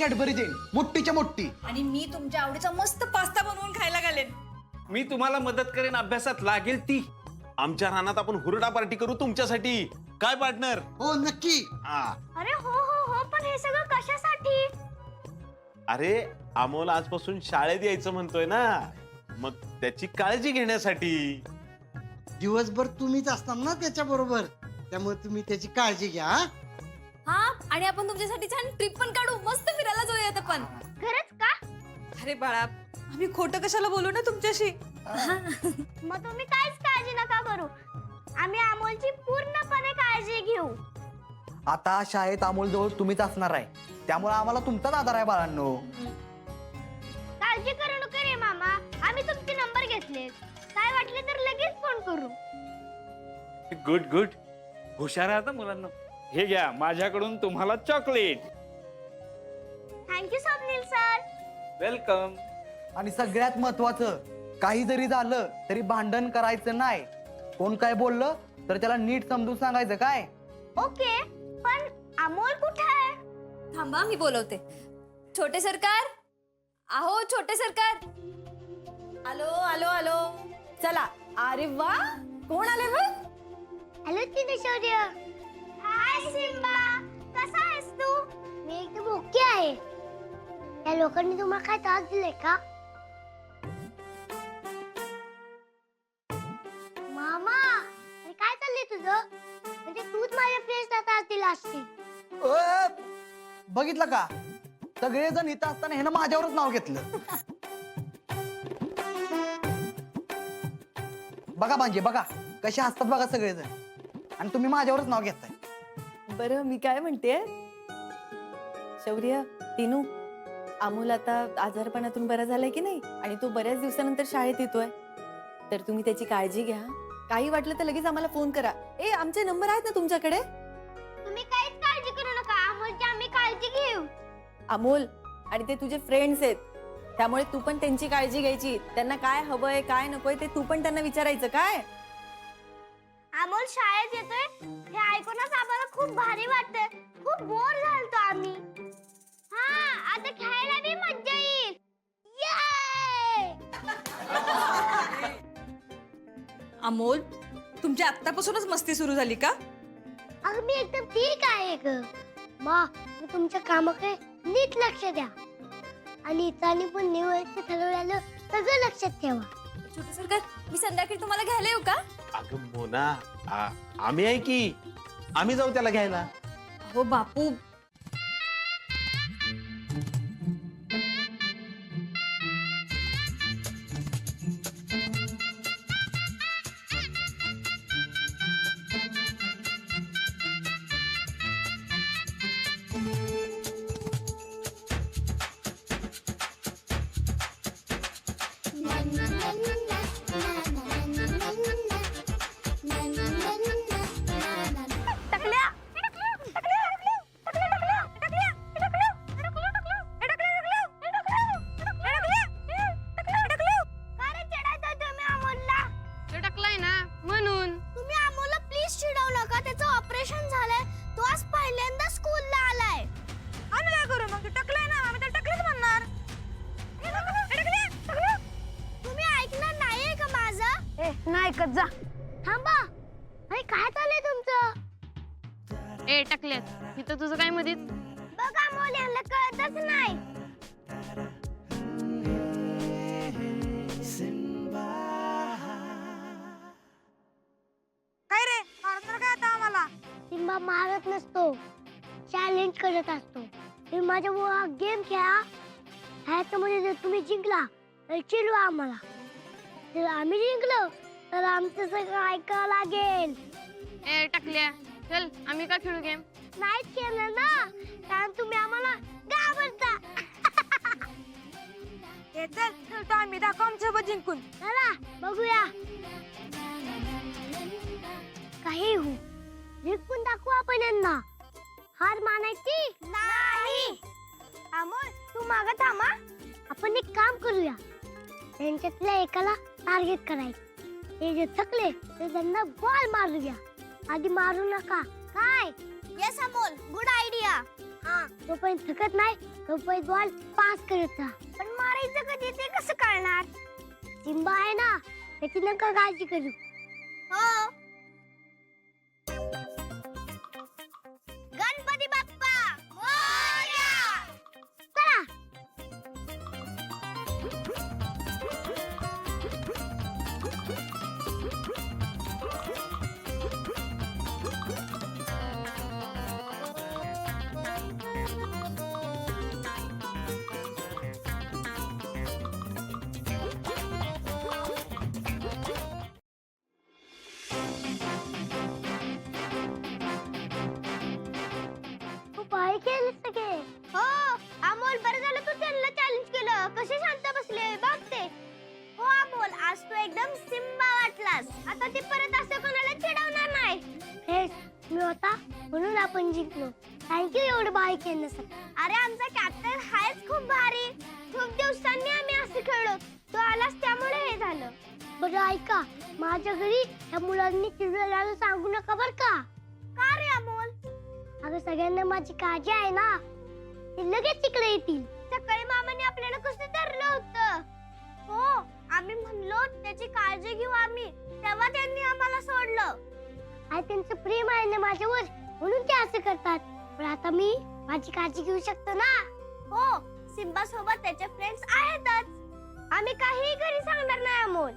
Cadbury देईन, मोठीच्या मोठी. आणि मी तुमच्या आवडीचा मस्त पास्ता बनवून खायला घालेन. मी तुम्हाला मदत करेन, अभ्यासात लागेल ती. आमच्या रानात आपण हुरडा पार्टी करू तुमच्यासाठी. काय पार्टनर? हो नक्की. अरे हो हो हो, पण हे सगळं कशासाठी? अरे अमोल आजपासून शाळेत यायचं म्हणतोय ना, मग त्याची काळजी घेण्यासाठी. दिवसभर तुम्हीच असणार ना त्याच्या बरोबर, त्यामुळे तुम्ही त्याची काळजी घ्या. हा, आणि आपण तुमच्यासाठी छान ट्रिप पण काढू, मस्त फिरायला जाऊयात आपण. खरंच का? अरे बाळा, आम्ही खोटं कशाला बोलू ना तुमच्याशी. मग तुम्ही काहीच काळजी नका करू, आम्ही अमोलची पूर्णपणे काळजी घेऊ. आता शाळेत अमोल जवळ तुम्हीच असणार आहे, त्यामुळे आम्हाला तुमचाच आधार आहे बाळांनो. काळजी करू नका रे मामा, आम्ही तुमचे नंबर घेतले, काय वाटले तर लगेच फोन करू. गुड गुड, हुशार आहे आता मुलांना. हे घ्या माझ्याकडून तुम्हाला chocolate. Thank you Swapnil sir. Welcome. आणि सगळ्यात महत्वाचं, काही जरी झालं तरी भांडण करायचं नाही. कोण काय बोललं तर त्याला नीट समजून सांगायचं. काय? ओके, पण अमोल कुठे आहे? थांबा, मी बोलवते. छोटे सरकार, आहो छोटे सरकार. आलो आलो आलो. चला. अरे वा, कोण आले बघ. हॅलो चिनेश्वर्य. हाय सिम्बा, कसा आहेस तू? मी एकदम ओके आहे. या लोकांनी तुम्हाला काय त्रास दिलाय का? मामा, अरे काय चाललंय तुझं? म्हणजे तूच माझ्या फ्रेंड्सला त्रास दिला असशील. बघितलं का, सगळेजण इथं असताना ह्यानं माझ्यावरच नाव घेतलं. बघा भांजे, बघा कसे हसतात बघा सगळेजण, आणि तुम्ही माझ्यावरच नाव घेताय. बरं, मी काय म्हणते, शौर्य, टीनू, अमोल आता आजारपणातून बरा झालाय की नाही, आणि तो बऱ्याच दिवसानंतर शाळेत येतोय, तर तुम्ही त्याची काळजी घ्या. काही वाटलं तर लगेच आम्हाला फोन करा. आमचे नंबर आहेत ना तुमच्याकडे. तुम्ही काहीच काळजी करू नका, अमोलची आम्ही काळजी घेऊ. अमोल आणि ते तुझे फ्रेंड्स आहेत, त्यामुळे तू पण त्यांची काळजी घ्यायची. त्यांना काय हवंय काय नकोय ते तू पण त्यांना विचारायचं. काय? अमोल शाळेत येतोय हे ऐकूनच आम्हाला खूप भारी वाटतंय. खूप बोर झालतो आम्ही. हा, आता खेळायला बी मज्जा येईल. ये! अमोल, तुमची आत्तापासूनच मस्ती सुरू झाली का? अगं मी एकदम ठीक आहे ग. मा, मी तुमच्या कामाकडे नीट लक्ष द्या, आणि इथानी पण निवडचं ठरवलेलं सगळं लक्षात ठेवा. छोटे सरकार, मी संध्याकाळी तुम्हाला घ्यायला येऊ का? अगं मोना, आम्ही आहे की, आम्ही जाऊ त्याला घ्यायला. हो बापू. ऑपरेशन झालंय, तो आज पहिल्यांदा स्कूलला आलाय. आम्ही काय करू मग? टकलाय ना, आम्ही तर टकलच म्हणणार. तुम्ही ऐकणार नाहीये का माझं? नाही ऐकत जा. थांबा, अरे काय चाललंय तुमचं? टकल्यात इथं तुझं काय मधीच? बघा मोल, यांना कळतच नाही. काय रे, मारणार काय आता आम्हाला? सिम्बा मारत नसतो, चॅलेंज करत असतो. तुम्ही माझ्या गेम खेळा, ह्याच्यामध्ये जर तुम्ही जिंकला तर चिडवा आम्हाला, जर आम्ही जिंकलो तर आमचं सगळं ऐकावं लागेल. टकल्या चल, आम्ही का खेळू गेम? नाहीच केलं ना, कारण तुम्ही आम्हाला घाबरता. चल खेळतो आम्ही, दाखव आमच्यासोबत जिंकून. चला बघूया. काही हो, जिंकून दाखवू आपण यांना. हार मानायची नाही. अमोल, तू मागं थांबा. आपण एक काम करूया, त्यांच्यातल्या एकाला टार्गेट करायचं. ते जे थकले ते त्यांना बॉल मारूया. आधी मारू नका. काय? Yes Amol, good idea. तोपर्यंत थकत नाही तोपर्यंत बॉल पास करत राहा. पण मारायचं कधी ते कसं कळणार? सिम्बा आहे ना त्याची नका काळजी करू. हो. गणपती बाप्पा मोरया. चला. तू पाय केले सगळे. हो अमोल बरं झालं तू त्यांना चॅलेंज केलं. कसे शांत बसले बघ ते. हो अमोल आज तू एकदम सिम्बा वाटलास. आता ते परत असं कोणाला चिडवणार नाही. फ्रेंड्स मी होता म्हणून आपण जिंकलो. थँक्यू एवढं बाय खेळण्यासाठी. अरे आमचा कॅप्टन हायच खूप भारी. खूप दिवसांनी आम्ही असं खेळलो. तू आलास त्यामुळे हे झालं. बरं ऐका माझ्या घरी या मुलांनी चिडवल्याला सांगू नका बर का. का रे अमोल? अगं सगळ्यांना माझी काळजी आहे ना. ते लगेच इकडे येतील. सकाळी मामाने आपल्याला कसं धरलं होतं. हो आम्ही म्हणलो त्याची काळजी घेऊ आम्ही तेव्हा त्यांनी आम्हाला सोडलं. आणि त्यांचं प्रेम आहे ना माझ्यावर म्हणून ते असं करतात. पण आता मी माझी काळजी घेऊ शकतो ना. हो सिम्बा सोबत त्याचे फ्रेंड्स आहेतच. आम्ही काहीही घरी सांगणार नाही अमोल.